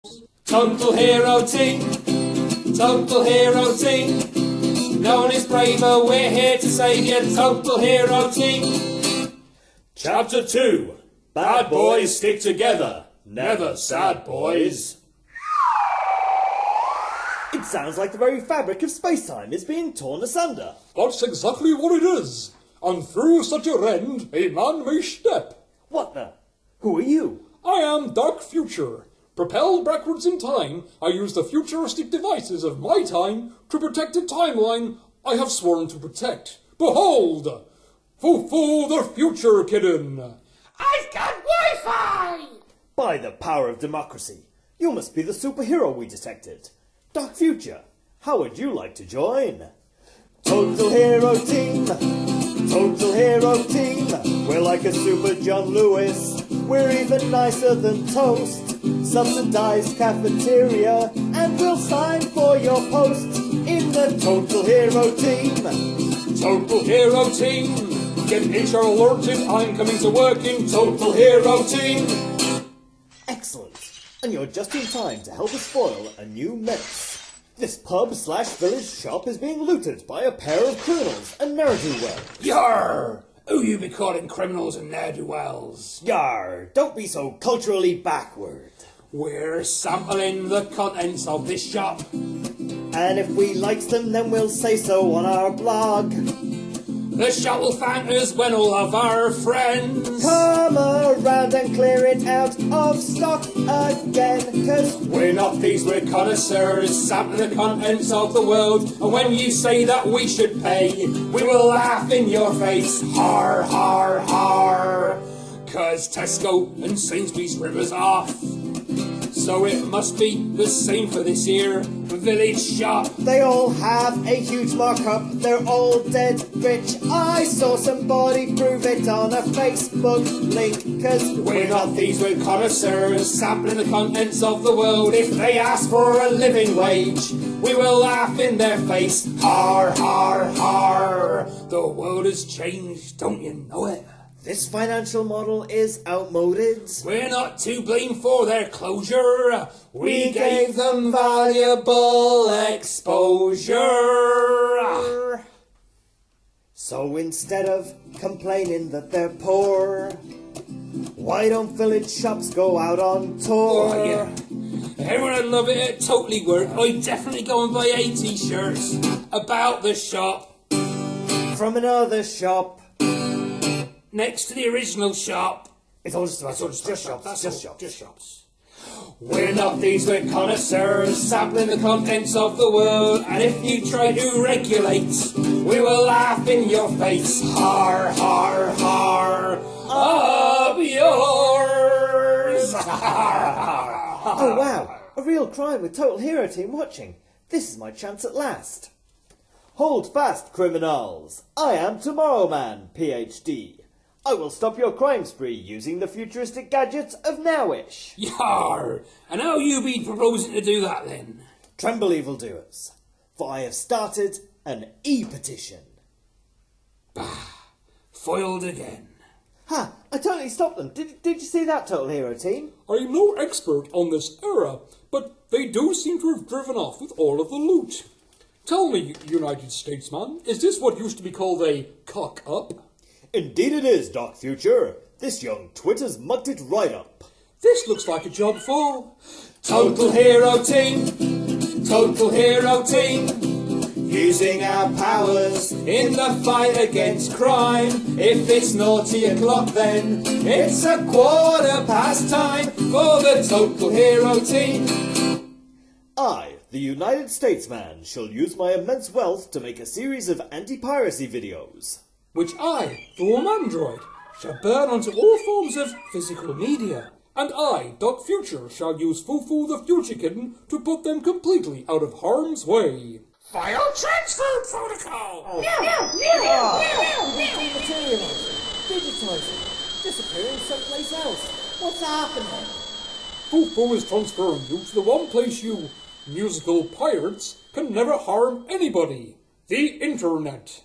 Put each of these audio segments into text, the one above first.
Total hero team, total hero team. No one is braver, we're here to save you, total hero team. Chapter 2. Bad boys stick together, never sad boys. It sounds like the very fabric of space-time is being torn asunder. That's exactly what it is. And through such a rend, a man may step. What the? Who are you? I am Dark Future. Propelled backwards in time, I use the futuristic devices of my time to protect a timeline I have sworn to protect. Behold! Foo-foo the future kidden! I've got Wi-Fi! By the power of democracy, you must be the superhero we detected. Dark Future, how would you like to join? Total Hero Team, Total Hero Team. We're like a super John Lewis. We're even nicer than toast. Subsidized cafeteria, and we'll sign for your post in the Total Hero Team. Total Hero Team! Get HR alerted, I'm coming to work in Total Hero Team! Excellent. And you're just in time to help us foil a new menace. This pub/village shop is being looted by a pair of criminals and ne'er-do-wells. Yarr! Who you be calling criminals and ne'er-do-wells? Yar, don't be so culturally backward. We're sampling the contents of this shop. And if we likes them, then we'll say so on our blog. The shop will thank us when all of our friends Come around and clear it out of stock again, 'cause we're not thieves, we're connoisseurs, sampling the contents of the world. And when you say that we should pay, we will laugh in your face. Har, har, har. 'Cause Tesco and Sainsbury's rivers off. So it must be the same for this here village shop. they all have a huge markup. They're all dead rich. I saw somebody prove it on a Facebook link, 'cause We're not thieves, we're connoisseurs, sampling the contents of the world. If they ask for a living wage, we will laugh in their face. Har, har, har. The world has changed, don't you know it? this financial model is outmoded. We're not to blame for their closure. We gave them valuable exposure. So instead of complaining that they're poor, why don't village shops go out on tour? Oh, yeah. Everyone would love it, it'd totally work. I'd definitely go and buy 8 t-shirts about the shop. From another shop. Next to the original shop. It's all just That's all just shops. That's Just all, shops. Just shops. We're not thieves, we're connoisseurs, sampling the contents of the world. And if you try to regulate, we will laugh in your face. Har, har, har. Up yours. Oh wow, a real crime with Total Hero Team watching. This is my chance at last. Hold fast, criminals. I am Tomorrow Man, PhD. I will stop your crime spree using the futuristic gadgets of Nowish. Yar! And how you be proposing to do that then? Tremble, evildoers, for I have started an e-petition. Foiled again. Ha! I totally stopped them. Did you see that, Total Hero Team? I'm no expert on this era, but they do seem to have driven off with all of the loot. Tell me, United Statesman, is this what used to be called a cock-up? Indeed it is, Dark Future. This young twitter's mucked it right up. This looks like a job for Total Hero Team. Total Hero Team. Using our powers in the fight against crime. If it's naughty o'clock, then it's 1/4 time for the Total Hero Team. I, the United Statesman, shall use my immense wealth to make a series of anti-piracy videos. which I, the Womandroid, shall burn onto all forms of physical media. And I, Dark Future, shall use Foo-Foo the Future Kitten to put them completely out of harm's way. File transfer protocol. Dematerializing, digitizing, disappearing someplace else. What's happening? Foo-Foo is transferring you to the one place you, musical pirates, can never harm anybody. The Internet.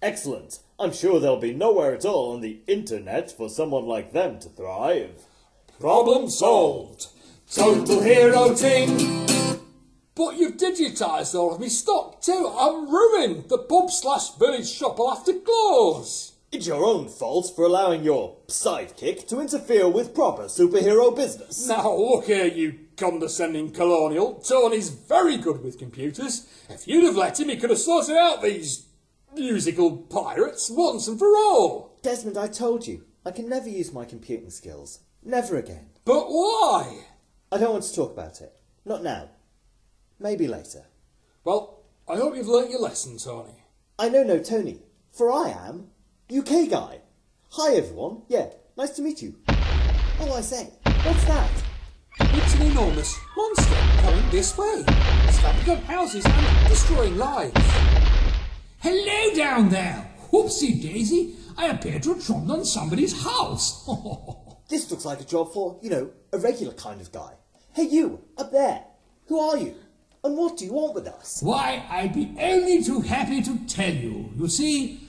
Excellent. I'm sure there'll be nowhere at all on the internet for someone like them to thrive. Problem solved. Total Hero Team. But you've digitised all of me stock too. I'm ruined. The pub/village shop will have to close. It's your own fault for allowing your sidekick to interfere with proper superhero business. Now look here, you condescending colonial. Tony's very good with computers. If you'd have let him, he could have sorted out these musical pirates once and for all. Desmond, I told you, I can never use my computing skills. Never again. But why? I don't want to talk about it. Not now. Maybe later. Well, I hope you've learnt your lesson, Tony. I know no Tony, for I am UK guy. Hi everyone. Yeah, nice to meet you. Oh, I say, what's that? It's an enormous monster coming this way, stamping up houses and destroying lives. Hello down there! Whoopsie daisy, I appear to have trodden on somebody's house. This looks like a job for, a regular kind of guy. Hey you, up there. Who are you? And what do you want with us? Why, I'd be only too happy to tell you. You see,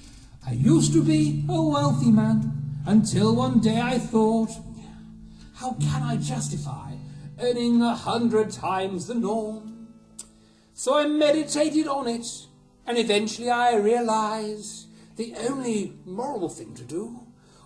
I used to be a wealthy man, until one day I thought, how can I justify earning 100 times the norm? So I meditated on it, and eventually I realised the only moral thing to do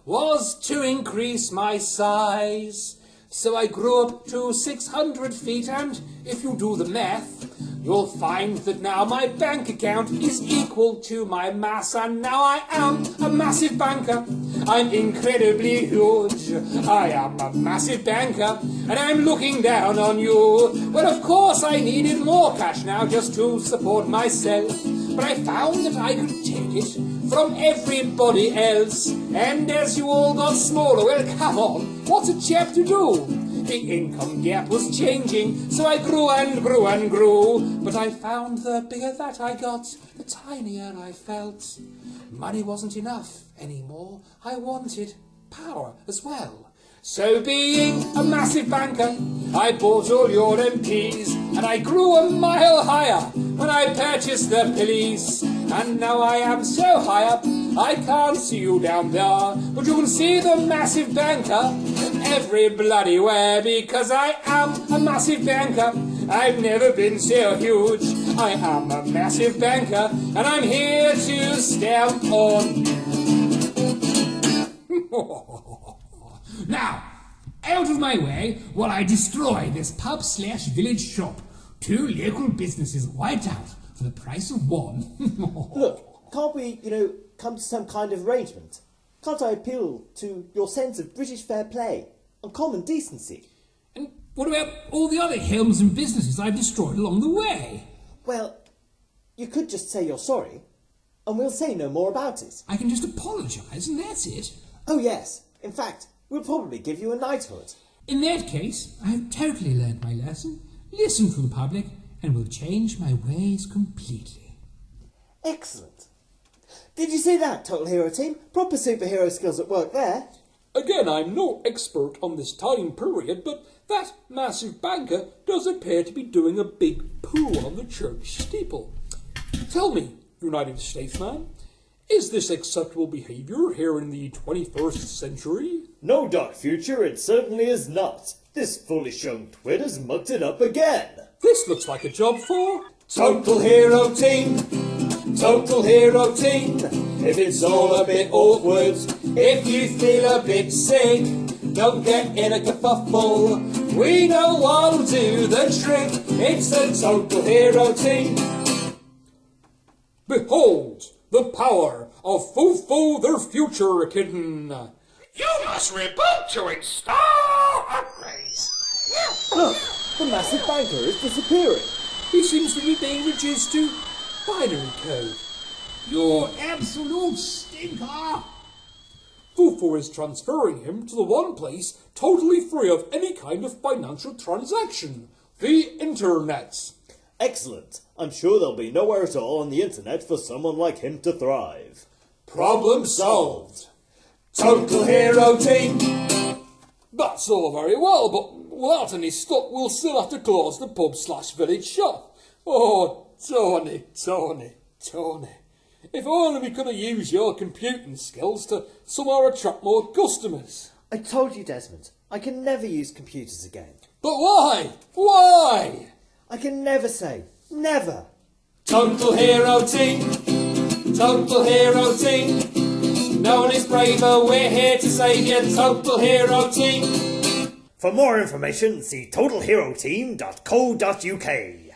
was to increase my size. So I grew up to 600 feet, and if you do the math, you'll find that now my bank account is equal to my mass, and now I am a massive banker. I'm incredibly huge. I am a massive banker, and I'm looking down on you. Well, of course, I needed more cash now just to support myself, but I found that I could take it from everybody else. And as you all got smaller, well, come on, what's a chap to do? The income gap was changing, so I grew and grew and grew. But I found the bigger that I got, the tinier I felt. Money wasn't enough anymore. I wanted power as well. So being a massive banker, I bought all your MPs, and I grew a mile higher when I purchased the police. And now I am so high up, I can't see you down there, but you can see the massive banker every bloody where, because I am a massive banker. I've never been so huge. I am a massive banker, and I'm here to stamp on you. Now, out of my way while I destroy this pub/village shop. 2 local businesses wiped out for the price of one. Look, can't we, come to some kind of arrangement? Can't I appeal to your sense of British fair play and common decency? And what about all the other homes and businesses I've destroyed along the way? Well, you could just say you're sorry, and we'll say no more about it. I can just apologise and that's it. Oh yes, in fact, we'll probably give you a knighthood. In that case, I have totally learnt my lesson, listened to the public, and will change my ways completely. Excellent. Did you see that, Total Hero Team? Proper superhero skills at work there. Again, I'm no expert on this time period, but that massive banker does appear to be doing a big poo on the church steeple. Tell me, United States man, is this acceptable behaviour here in the 21st century? No, Dark Future, it certainly is not. This foolish young twit has mucked it up again. This looks like a job for Total Hero Team. Total Hero Team. If it's all a bit awkward, if you feel a bit sick, don't get in a kerfuffle. We know what'll do the trick. It's the Total Hero Team. Behold the power of Foo their future kitten. You must reboot to install upgrades. Look, the massive banker is disappearing. He seems to be being reduced to binary code. You absolute stinker! Foo is transferring him to the one place totally free of any kind of financial transaction, the internet. Excellent. I'm sure there'll be nowhere at all on the internet for someone like him to thrive. Problem solved. Total Hero Team. That's all very well, but without any stock, we'll still have to close the pub/village shop. Oh, Tony. If only we could have used your computing skills to somehow attract more customers. I told you, Desmond, I can never use computers again. But why? Why? I can never say. Never. Total hero team. Total hero team. No one is braver. We're here to save you. Total hero team. For more information, see totalheroteam.co.uk.